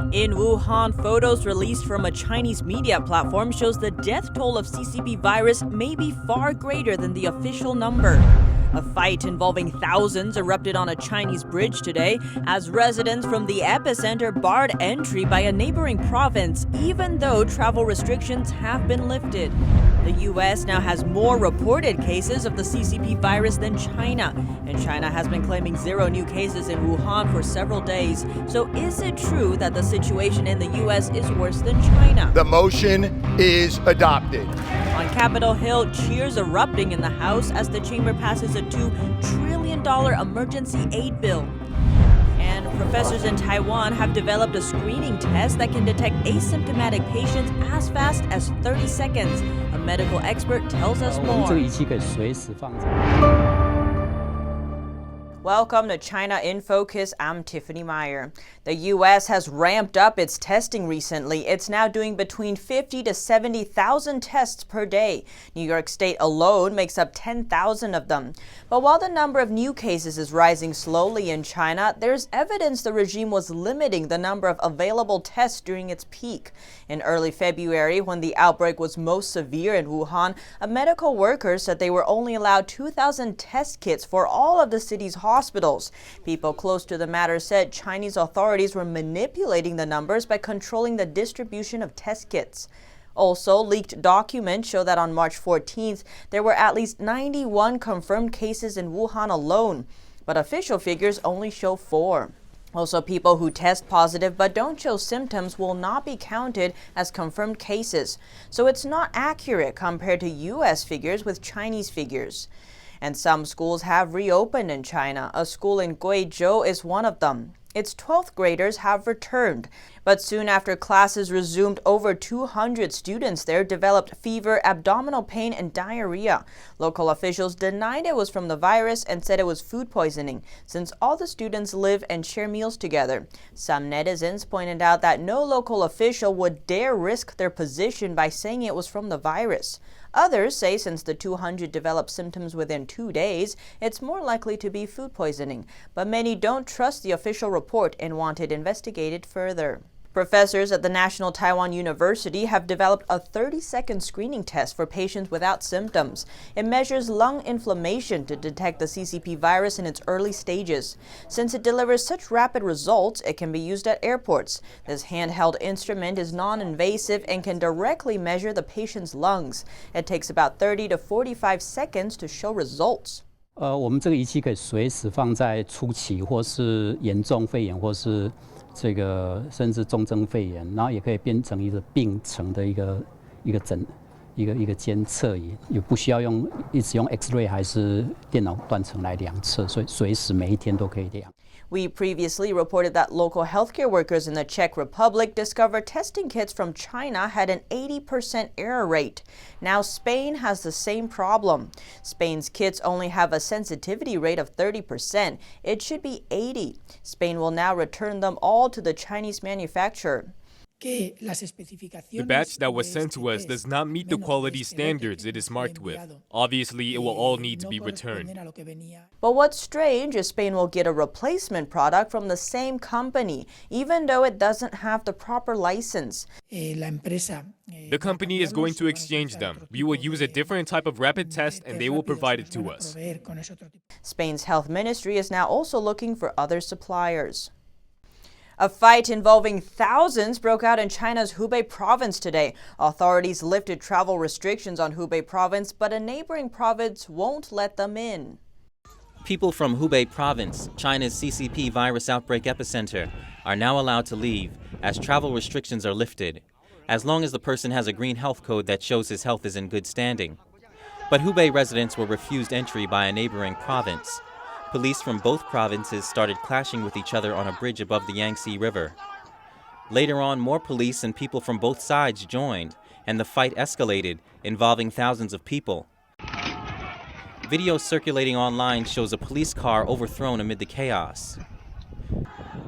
In Wuhan, photos released from a Chinese media platform shows the death toll of CCP virus may be far greater than the official number. A fight involving thousands erupted on a Chinese bridge today as residents from the epicenter barred entry by a neighboring province, even though travel restrictions have been lifted. The U.S. now has more reported cases of the CCP virus than China, and China has been claiming 0 new cases in Wuhan for several days. So is it true that the situation in the U.S. is worse than China? The motion is adopted. On Capitol Hill, cheers erupting in the House as the chamber passes a $2 trillion emergency aid bill. And professors in Taiwan have developed a screening test that can detect asymptomatic patients as fast as 30 seconds. A medical expert tells us more. Welcome to China in Focus. I'm Tiffany Meyer. The U.S. has ramped up its testing recently. It's now doing between 50 to 70,000 tests per day. New York State alone makes up 10,000 of them. But while the number of new cases is rising slowly in China, there's evidence the regime was limiting the number of available tests during its peak. In early February, when the outbreak was most severe in Wuhan, a medical worker said they were only allowed 2,000 test kits for all of the city's hospitals. People close to the matter said Chinese authorities were manipulating the numbers by controlling the distribution of test kits. Also, leaked documents show that on March 14th, there were at least 91 confirmed cases in Wuhan alone, but official figures only show 4. Also, people who test positive but don't show symptoms will not be counted as confirmed cases. So it's not accurate compared to U.S. figures with Chinese figures. And some schools have reopened in China. A school in Guizhou is one of them. Its 12th graders have returned. But soon after classes resumed, over 200 students there developed fever, abdominal pain, and diarrhea. Local officials denied it was from the virus and said it was food poisoning, since all the students live and share meals together. Some netizens pointed out that no local official would dare risk their position by saying it was from the virus. Others say since the 200 developed symptoms within 2 days, it's more likely to be food poisoning. But many don't trust the official report and want it investigated further. Professors at the National Taiwan University have developed a 30-second screening test for patients without symptoms. It measures lung inflammation to detect the CCP virus in its early stages. Since it delivers such rapid results, it can be used at airports. This handheld instrument is non-invasive and can directly measure the patient's lungs. It takes about 30 to 45 seconds to show results. 我们这个仪器可以随时放在初期或是严重肺炎或是这个甚至重症肺炎，然后也可以变成一个病程的一个监测仪，也不需要一直用 X-ray 还是电脑断层来量测，所以随时每一天都可以量。 We previously reported that local healthcare workers in the Czech Republic discovered testing kits from China had an 80% error rate. Now Spain has the same problem. Spain's kits only have a sensitivity rate of 30%. It should be 80%. Spain will now return them all to the Chinese manufacturer. The batch that was sent to us does not meet the quality standards it is marked with. Obviously, it will all need to be returned. But what's strange is Spain will get a replacement product from the same company, even though it doesn't have the proper license. The company is going to exchange them. We will use a different type of rapid test and they will provide it to us. Spain's health ministry is now also looking for other suppliers. A fight involving thousands broke out in China's Hubei province today. Authorities lifted travel restrictions on Hubei province, but a neighboring province won't let them in. People from Hubei province, China's CCP virus outbreak epicenter, are now allowed to leave as travel restrictions are lifted, as long as the person has a green health code that shows his health is in good standing. But Hubei residents were refused entry by a neighboring province. Police from both provinces started clashing with each other on a bridge above the Yangtze River. Later on, more police and people from both sides joined, and the fight escalated, involving thousands of people. Video circulating online shows a police car overthrown amid the chaos.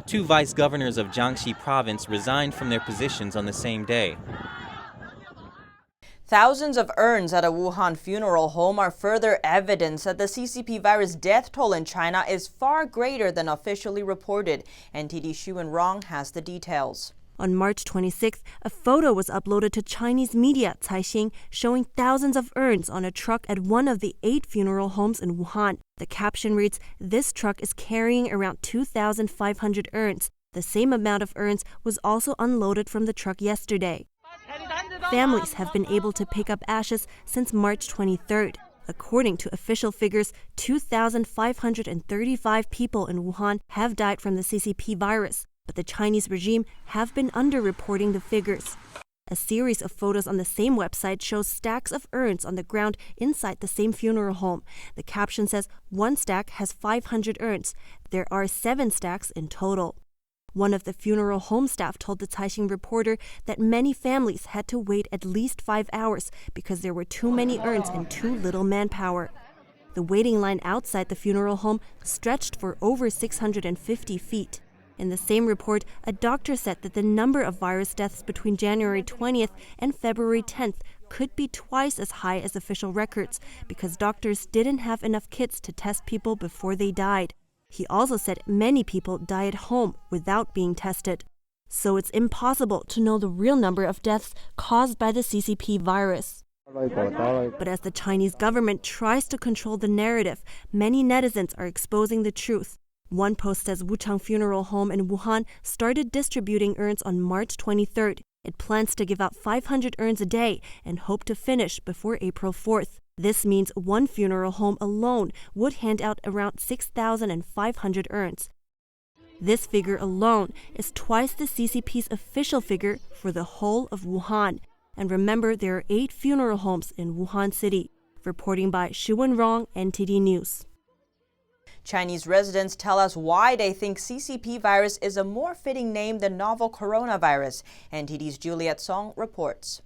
2 vice governors of Jiangxi province resigned from their positions on the same day. Thousands of urns at a Wuhan funeral home are further evidence that the CCP virus death toll in China is far greater than officially reported. NTD Xu and Rong has the details. On March 26th, a photo was uploaded to Chinese media Caixin showing thousands of urns on a truck at one of the 8 funeral homes in Wuhan. The caption reads, "This truck is carrying around 2,500 urns. The same amount of urns was also unloaded from the truck yesterday." Families have been able to pick up ashes since March 23rd. According to official figures, 2,535 people in Wuhan have died from the CCP virus, but the Chinese regime have been underreporting the figures. A series of photos on the same website shows stacks of urns on the ground inside the same funeral home. The caption says one stack has 500 urns. There are 7 stacks in total. One of the funeral home staff told the Caixin reporter that many families had to wait at least 5 hours because there were too many urns and too little manpower. The waiting line outside the funeral home stretched for over 650 feet. In the same report, a doctor said that the number of virus deaths between January 20th and February 10th could be twice as high as official records because doctors didn't have enough kits to test people before they died. He also said many people die at home without being tested. So it's impossible to know the real number of deaths caused by the CCP virus. But as the Chinese government tries to control the narrative, many netizens are exposing the truth. One post says Wuchang Funeral Home in Wuhan started distributing urns on March 23rd. It plans to give out 500 urns a day and hope to finish before April 4th. This means one funeral home alone would hand out around 6,500 urns. This figure alone is twice the CCP's official figure for the whole of Wuhan. And remember, there are 8 funeral homes in Wuhan city. Reporting by Shi Wenrong, NTD News. Chinese residents tell us why they think CCP virus is a more fitting name than novel coronavirus. NTD's Juliet Song reports.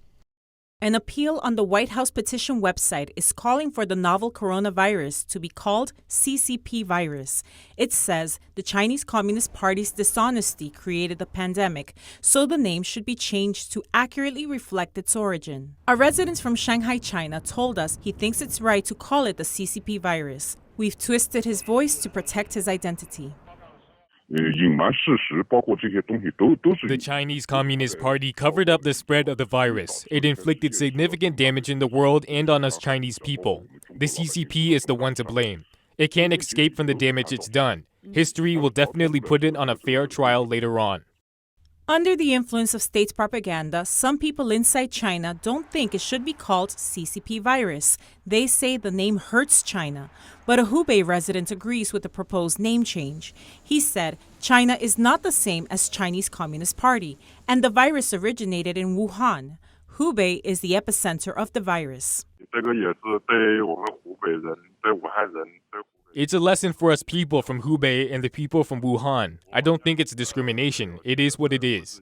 An appeal on the White House petition website is calling for the novel coronavirus to be called CCP virus. It says the Chinese Communist Party's dishonesty created the pandemic, so the name should be changed to accurately reflect its origin. A resident from Shanghai, China, told us he thinks it's right to call it the CCP virus. We've twisted his voice to protect his identity. The Chinese Communist Party covered up the spread of the virus. It inflicted significant damage in the world and on us Chinese people. The CCP is the one to blame. It can't escape from the damage it's done. History will definitely put it on a fair trial later on. Under the influence of state propaganda, some people inside China don't think it should be called CCP virus. They say the name hurts China. But a Hubei resident agrees with the proposed name change. He said China is not the same as Chinese Communist Party, and the virus originated in Wuhan. Hubei is the epicenter of the virus. It's a lesson for us people from Hubei and the people from Wuhan. I don't think it's discrimination. It is what it is.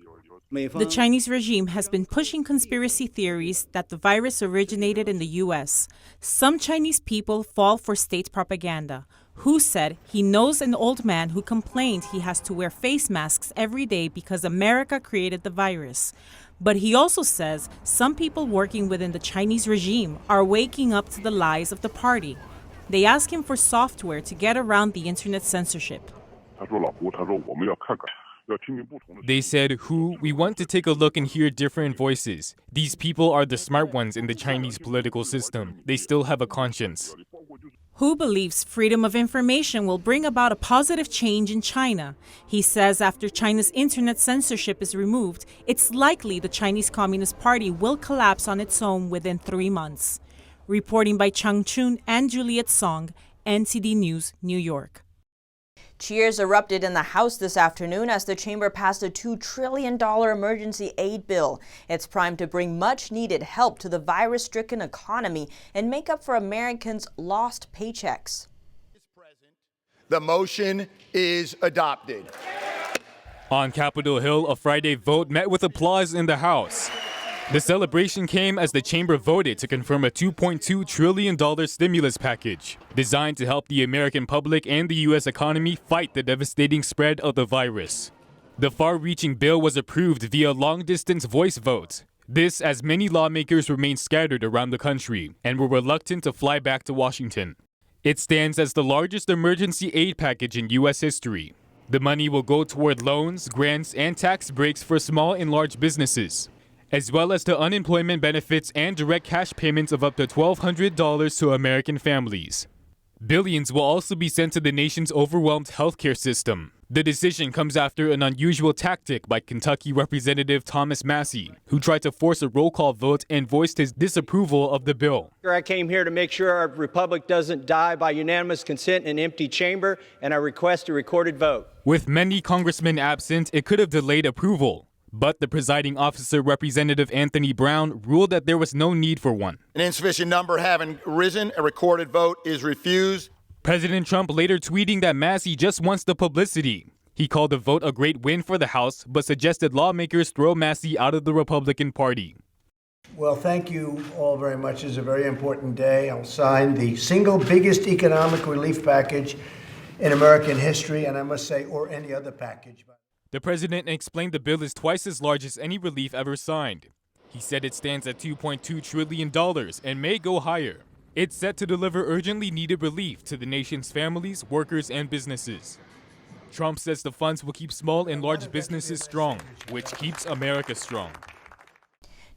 The Chinese regime has been pushing conspiracy theories that the virus originated in the U.S. Some Chinese people fall for state propaganda. Hu said he knows an old man who complained he has to wear face masks every day because America created the virus. But he also says some people working within the Chinese regime are waking up to the lies of the party. They ask him for software to get around the internet censorship. They said, "Who? We want to take a look and hear different voices. These people are the smart ones in the Chinese political system. They still have a conscience." Hu believes freedom of information will bring about a positive change in China. He says after China's internet censorship is removed, it's likely the Chinese Communist Party will collapse on its own within 3 months. Reporting by Chang Chun and Juliet Song, NTD News, New York. Cheers erupted in the House this afternoon as the chamber passed a $2 trillion emergency aid bill. It's primed to bring much-needed help to the virus-stricken economy and make up for Americans' lost paychecks. The motion is adopted. On Capitol Hill, a Friday vote met with applause in the House. The celebration came as the chamber voted to confirm a $2.2 trillion stimulus package designed to help the American public and the U.S. economy fight the devastating spread of the virus. The far-reaching bill was approved via long-distance voice vote. This as many lawmakers remain scattered around the country and were reluctant to fly back to Washington. It stands as the largest emergency aid package in U.S. history. The money will go toward loans, grants, and tax breaks for small and large businesses, as well as to unemployment benefits and direct cash payments of up to $1,200 to American families. Billions will also be sent to the nation's overwhelmed healthcare system. The decision comes after an unusual tactic by Kentucky Representative Thomas Massie, who tried to force a roll call vote and voiced his disapproval of the bill. I came here to make sure our republic doesn't die by unanimous consent in an empty chamber, and I request a recorded vote. With many congressmen absent, it could have delayed approval. But the presiding officer, Representative Anthony Brown, ruled that there was no need for one. An insufficient number having risen, a recorded vote is refused. President Trump later tweeting that Massie just wants the publicity. He called the vote a great win for the House, but suggested lawmakers throw Massie out of the Republican Party. Well, thank you all very much. It's a very important day. I'll sign the single biggest economic relief package in American history, and I must say, or any other package. The president explained the bill is twice as large as any relief ever signed. He said it stands at $2.2 trillion and may go higher. It's set to deliver urgently needed relief to the nation's families, workers, and businesses. Trump says the funds will keep small and large businesses strong, which keeps America strong.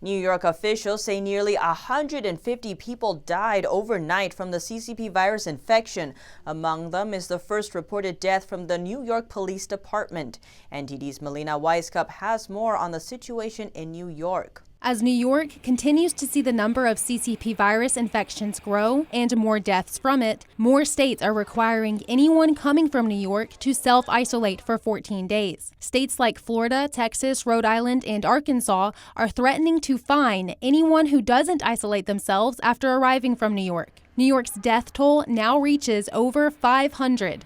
New York officials say nearly 150 people died overnight from the CCP virus infection. Among them is the first reported death from the New York Police Department. NTD's Melina Weisskopf has more on the situation in New York. As New York continues to see the number of CCP virus infections grow and more deaths from it, more states are requiring anyone coming from New York to self-isolate for 14 days. States like Florida, Texas, Rhode Island, and Arkansas are threatening to fine anyone who doesn't isolate themselves after arriving from New York. New York's death toll now reaches over 500.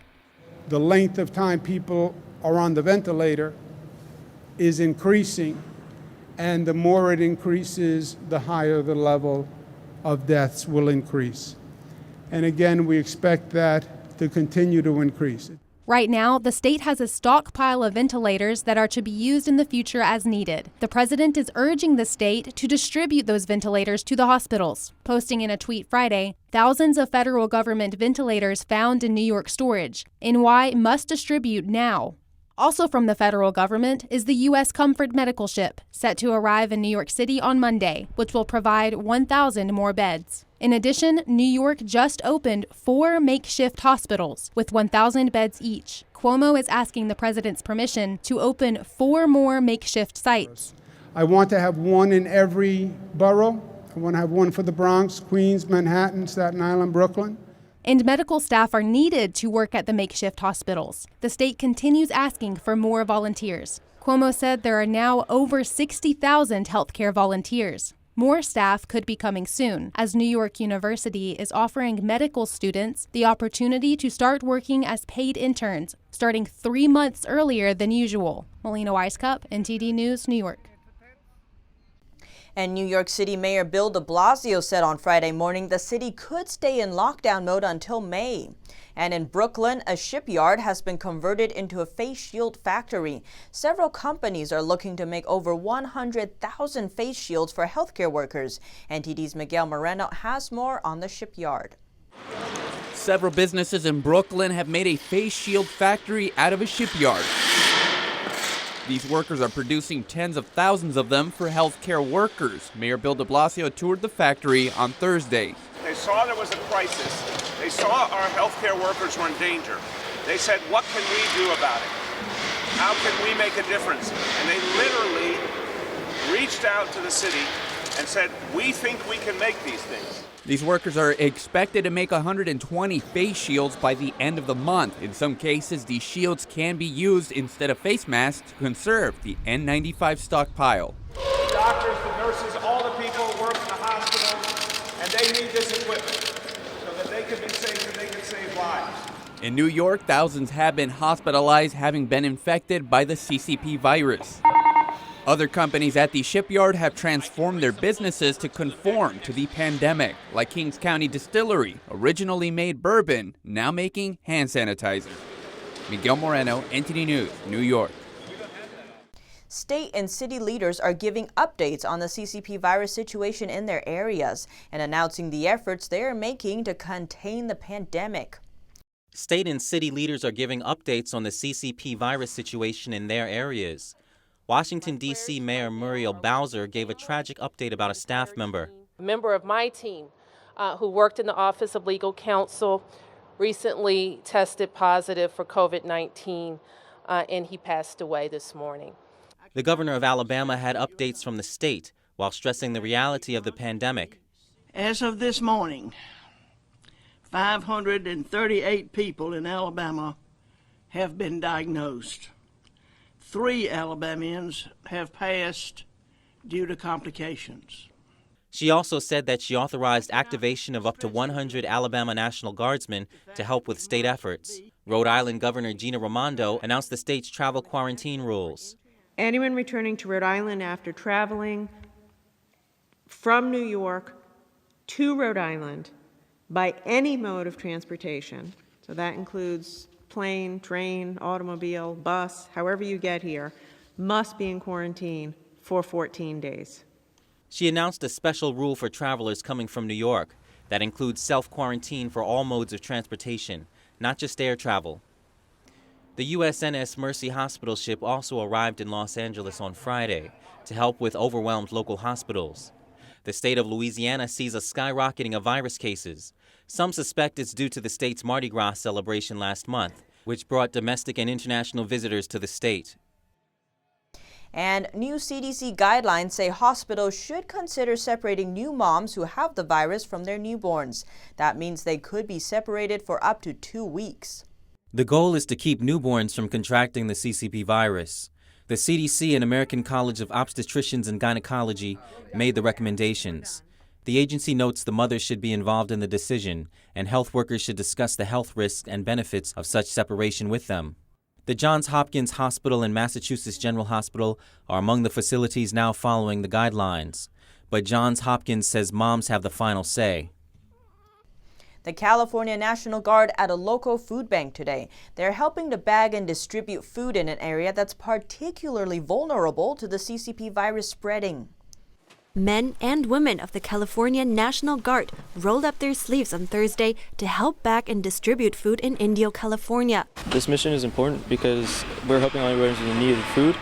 The length of time people are on the ventilator is increasing. And the more it increases, the higher the level of deaths will increase. And again, we expect that to continue to increase. Right now, the state has a stockpile of ventilators that are to be used in the future as needed. The president is urging the state to distribute those ventilators to the hospitals. Posting in a tweet Friday, thousands of federal government ventilators found in New York storage. NY must distribute now. Also from the federal government is the U.S. Comfort medical ship, set to arrive in New York City on Monday, which will provide 1,000 more beds. In addition, New York just opened 4 makeshift hospitals with 1,000 beds each. Cuomo is asking the president's permission to open 4 more makeshift sites. I want to have one in every borough. I want to have one for the Bronx, Queens, Manhattan, Staten Island, Brooklyn. And medical staff are needed to work at the makeshift hospitals. The state continues asking for more volunteers. Cuomo said there are now over 60,000 healthcare volunteers. More staff could be coming soon, as New York University is offering medical students the opportunity to start working as paid interns, starting 3 months earlier than usual. Melina Weisskopf, NTD News, New York. And New York City Mayor Bill de Blasio said on Friday morning the city could stay in lockdown mode until May. And in Brooklyn, a shipyard has been converted into a face shield factory. Several companies are looking to make over 100,000 face shields for healthcare workers. NTD's Miguel Moreno has more on the shipyard. Several businesses in Brooklyn have made a face shield factory out of a shipyard. These workers are producing tens of thousands of them for healthcare workers. Mayor Bill de Blasio toured the factory on Thursday. They saw there was a crisis. They saw our healthcare workers were in danger. They said, what can we do about it? How can we make a difference? And they literally reached out to the city and said, we think we can make these things. These workers are expected to make 120 face shields by the end of the month. In some cases, these shields can be used instead of face masks to conserve the N95 stockpile. The doctors, the nurses, all the people who work in the hospitals, and they need this equipment so that they can be safe and they can save lives. In New York, thousands have been hospitalized having been infected by the CCP virus. Other companies at the shipyard have transformed their businesses to conform to the pandemic, like Kings County Distillery, originally made bourbon, now making hand sanitizer. Miguel Moreno, NTD News, New York. State and city leaders are giving updates on the CCP virus situation in their areas and announcing the efforts they are making to contain the pandemic. State and city leaders are giving updates on the CCP virus situation in their areas. Washington, D.C. Mayor Muriel Bowser gave a tragic update about a staff member. A member of my team who worked in the Office of Legal Counsel recently tested positive for COVID-19, and he passed away this morning. The governor of Alabama had updates from the state while stressing the reality of the pandemic. As of this morning, 538 people in Alabama have been diagnosed. 3 Alabamians have passed due to complications. She also said that she authorized activation of up to 100 Alabama National Guardsmen to help with state efforts. Rhode Island Governor Gina Raimondo announced the state's travel quarantine rules. Anyone returning to Rhode Island after traveling from New York to Rhode Island by any mode of transportation, so that includes plane, train, automobile, bus, however you get here, must be in quarantine for 14 days. She announced a special rule for travelers coming from New York that includes self-quarantine for all modes of transportation, not just air travel. The USNS Mercy Hospital ship also arrived in Los Angeles on Friday to help with overwhelmed local hospitals. The state of Louisiana sees a skyrocketing of virus cases. Some suspect it's due to the state's Mardi Gras celebration last month, which brought domestic and international visitors to the state. And new CDC guidelines say hospitals should consider separating new moms who have the virus from their newborns. That means they could be separated for up to 2 weeks. The goal is to keep newborns from contracting the CCP virus. The CDC and American College of Obstetricians and Gynecology made the recommendations. The agency notes the mothers should be involved in the decision, and health workers should discuss the health risks and benefits of such separation with them. The Johns Hopkins Hospital and Massachusetts General Hospital are among the facilities now following the guidelines. But Johns Hopkins says moms have the final say. The California National Guard at a local food bank today. They're helping to bag and distribute food in an area that's particularly vulnerable to the CCP virus spreading. Men and women of the California National Guard rolled up their sleeves on Thursday to help bag and distribute food in Indio, California. This mission is important because we're helping all Americans in need of food.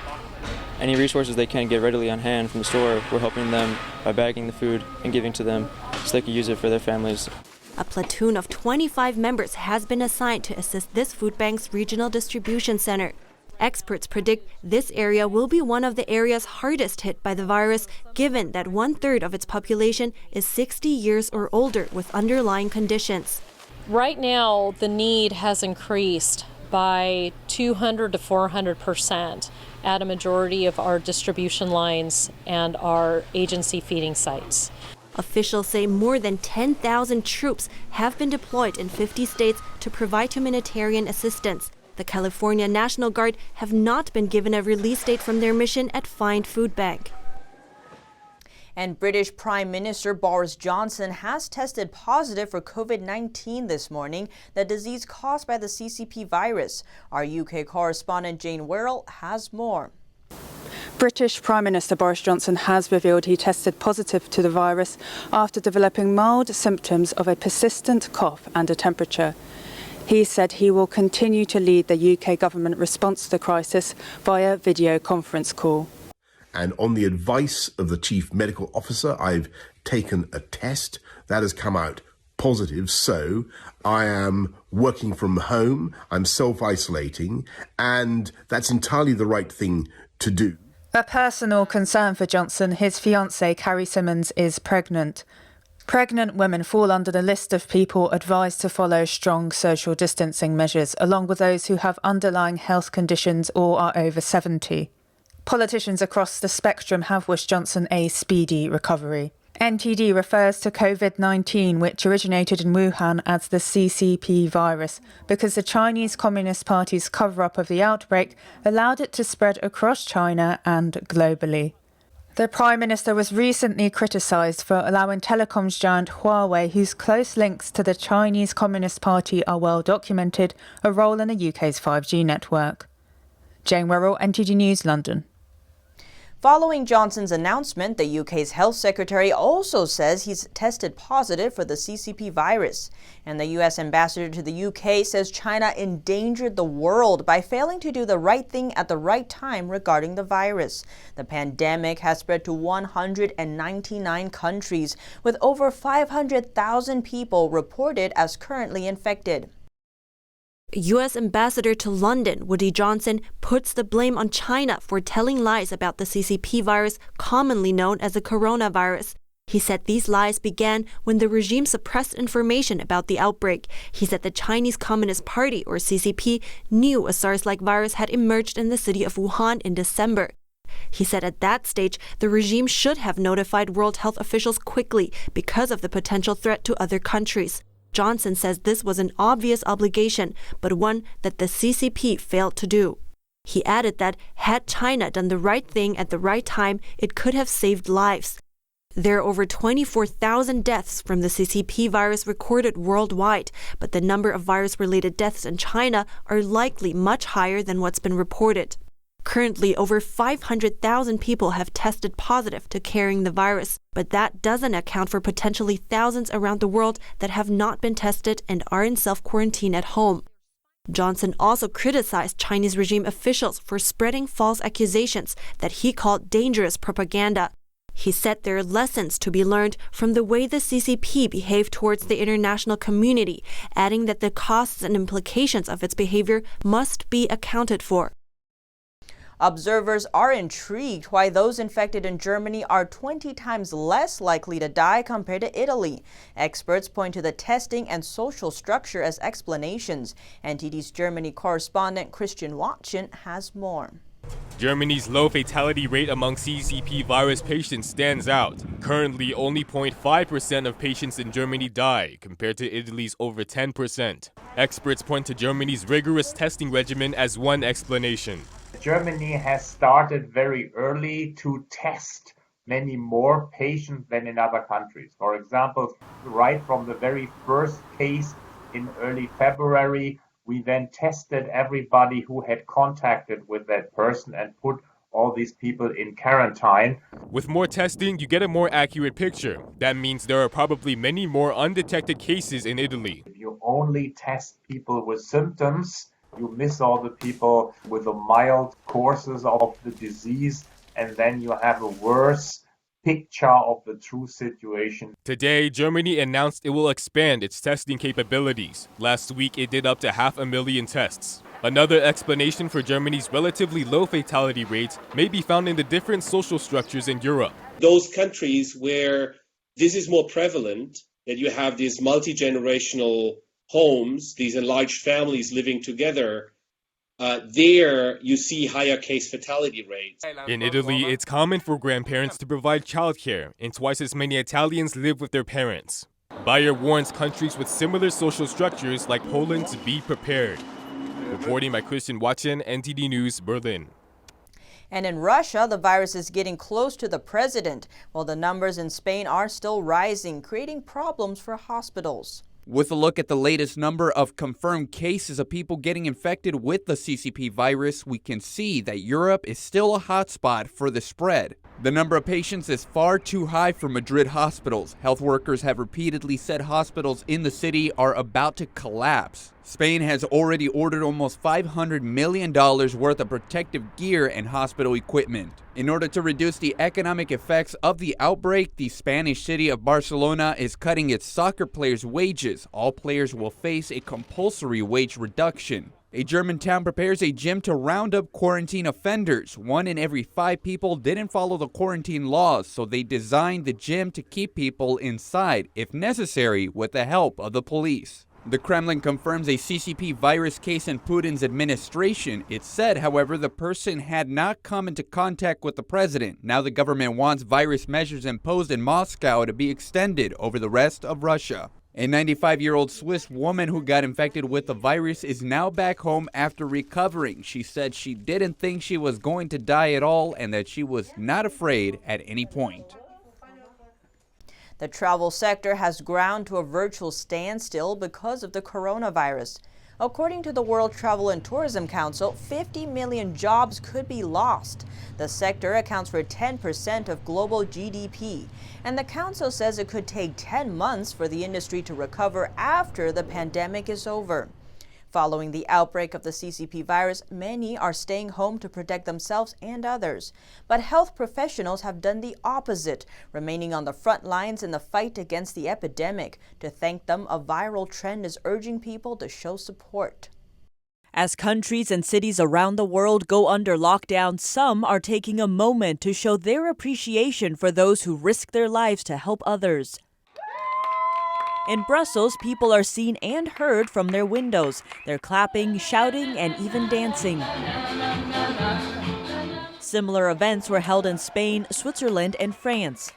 Any resources they can't get readily on hand from the store, we're helping them by bagging the food and giving to them so they can use it for their families. A platoon of 25 members has been assigned to assist this food bank's regional distribution center. Experts predict this area will be one of the areas hardest hit by the virus, given that 1/3 of its population is 60 years or older with underlying conditions. Right now, the need has increased by 200 to 400% at a majority of our distribution lines and our agency feeding sites. Officials say more than 10,000 troops have been deployed in 50 states to provide humanitarian assistance. The California National Guard have not been given a release date from their mission at Find Food Bank. And British Prime Minister Boris Johnson has tested positive for COVID-19 this morning, the disease caused by the CCP virus. Our UK correspondent Jane Worrell has more. British Prime Minister Boris Johnson has revealed he tested positive to the virus after developing mild symptoms of a persistent cough and a temperature. He said he will continue to lead the UK government response to the crisis via video conference call. And on the advice of the Chief Medical Officer, I've taken a test that has come out positive. So I am working from home, I'm self-isolating, and that's entirely the right thing to do. A personal concern for Johnson, his fiancée Carrie Simmons is pregnant. Pregnant women fall under the list of people advised to follow strong social distancing measures, along with those who have underlying health conditions or are over 70. Politicians across the spectrum have wished Johnson a speedy recovery. NTD refers to COVID-19, which originated in Wuhan, as the CCP virus, because the Chinese Communist Party's cover-up of the outbreak allowed it to spread across China and globally. The Prime Minister was recently criticised for allowing telecoms giant Huawei, whose close links to the Chinese Communist Party are well documented, a role in the UK's 5G network. Jane Worrell, NTD News, London. Following Johnson's announcement, the UK's health secretary also says he's tested positive for the CCP virus. And the US ambassador to the UK says China endangered the world by failing to do the right thing at the right time regarding the virus. The pandemic has spread to 199 countries, with over 500,000 people reported as currently infected. U.S. Ambassador to London, Woody Johnson, puts the blame on China for telling lies about the CCP virus, commonly known as the coronavirus. He said these lies began when the regime suppressed information about the outbreak. He said the Chinese Communist Party, or CCP, knew a SARS-like virus had emerged in the city of Wuhan in December. He said at that stage, the regime should have notified World Health officials quickly because of the potential threat to other countries. Johnson says this was an obvious obligation, but one that the CCP failed to do. He added that had China done the right thing at the right time, it could have saved lives. There are over 24,000 deaths from the CCP virus recorded worldwide, but the number of virus-related deaths in China are likely much higher than what's been reported. Currently, over 500,000 people have tested positive to carrying the virus, but that doesn't account for potentially thousands around the world that have not been tested and are in self-quarantine at home. Johnson also criticized Chinese regime officials for spreading false accusations that he called dangerous propaganda. He said there are lessons to be learned from the way the CCP behaved towards the international community, adding that the costs and implications of its behavior must be accounted for. Observers are intrigued why those infected in Germany are 20 times less likely to die compared to Italy. Experts point to the testing and social structure as explanations. NTD's Germany correspondent Christian Watson has more. Germany's low fatality rate among CCP virus patients stands out. Currently, only 0.5% of patients in Germany die, compared to Italy's over 10%. Experts point to Germany's rigorous testing regimen as one explanation. Germany has started very early to test many more patients than in other countries. For example, right from the very first case in early February, we then tested everybody who had contacted with that person and put all these people in quarantine. With more testing, you get a more accurate picture. That means there are probably many more undetected cases in Italy. If you only test people with symptoms, you miss all the people with the mild courses of the disease, and then you have a worse picture of the true situation. Today, Germany announced it will expand its testing capabilities. Last week, it did up to 500,000 tests. Another explanation for Germany's relatively low fatality rates may be found in the different social structures in Europe. Those countries where this is more prevalent, that you have these multi-generational homes, these enlarged families living together, there you see higher case fatality rates. In Italy, it's common for grandparents to provide childcare, and twice as many Italians live with their parents. Bayer warns countries with similar social structures like Poland to be prepared. Reporting by Christian Watson, NTD News, Berlin. And in Russia, the virus is getting close to the president, while the numbers in Spain are still rising, creating problems for hospitals. With a look at the latest number of confirmed cases of people getting infected with the CCP virus, we can see that Europe is still a hotspot for the spread. The number of patients is far too high for Madrid hospitals. Health workers have repeatedly said hospitals in the city are about to collapse. Spain has already ordered almost $500 million worth of protective gear and hospital equipment. In order to reduce the economic effects of the outbreak, the Spanish city of Barcelona is cutting its soccer players' wages. All players will face a compulsory wage reduction. A German town prepares a gym to round up quarantine offenders. 1 in every 5 people didn't follow the quarantine laws, so they designed the gym to keep people inside, if necessary, with the help of the police. The Kremlin confirms a CCP virus case in Putin's administration. It said, however, the person had not come into contact with the president. Now the government wants virus measures imposed in Moscow to be extended over the rest of Russia. A 95-year-old Swiss woman who got infected with the virus is now back home after recovering. She said she didn't think she was going to die at all and that she was not afraid at any point. The travel sector has ground to a virtual standstill because of the coronavirus. According to the World Travel and Tourism Council, 50 million jobs could be lost. The sector accounts for 10% of global GDP, and the council says it could take 10 months for the industry to recover after the pandemic is over. Following the outbreak of the CCP virus, many are staying home to protect themselves and others. But health professionals have done the opposite, remaining on the front lines in the fight against the epidemic. To thank them, a viral trend is urging people to show support. As countries and cities around the world go under lockdown, some are taking a moment to show their appreciation for those who risk their lives to help others. In Brussels, people are seen and heard from their windows. They're clapping, shouting, and even dancing. Similar events were held in Spain, Switzerland, and France.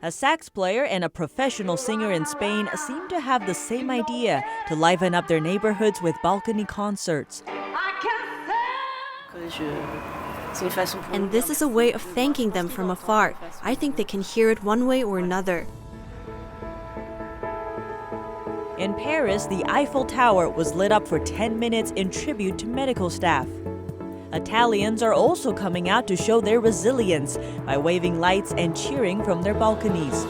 A sax player and a professional singer in Spain seem to have the same idea, to liven up their neighborhoods with balcony concerts. And this is a way of thanking them from afar. I think they can hear it one way or another. In Paris, the Eiffel Tower was lit up for 10 minutes in tribute to medical staff. Italians are also coming out to show their resilience by waving lights and cheering from their balconies.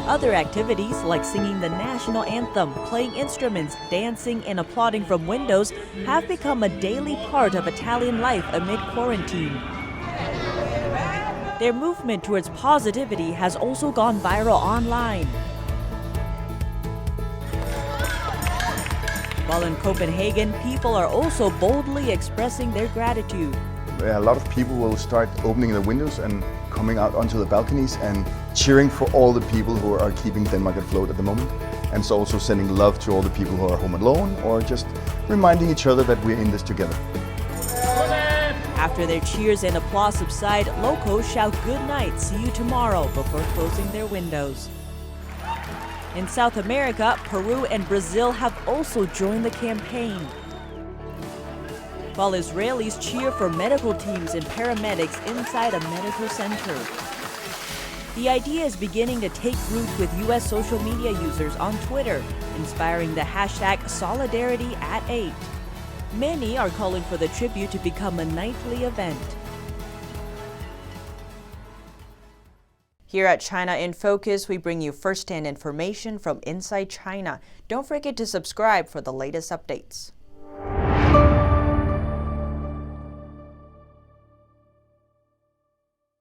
Other activities, like singing the national anthem, playing instruments, dancing, and applauding from windows, have become a daily part of Italian life amid quarantine. Their movement towards positivity has also gone viral online. While in Copenhagen, people are also boldly expressing their gratitude. A lot of people will start opening their windows and coming out onto the balconies and cheering for all the people who are keeping Denmark afloat at the moment. And so also sending love to all the people who are home alone, or just reminding each other that we're in this together. After their cheers and applause subside, locals shout good night, see you tomorrow, before closing their windows. In South America, Peru and Brazil have also joined the campaign, while Israelis cheer for medical teams and paramedics inside a medical center. The idea is beginning to take root with U.S. social media users on Twitter, inspiring the hashtag #SolidarityAt8. Many are calling for the tribute to become a nightly event. Here at China in Focus, we bring you first-hand information from inside China. Don't forget to subscribe for the latest updates.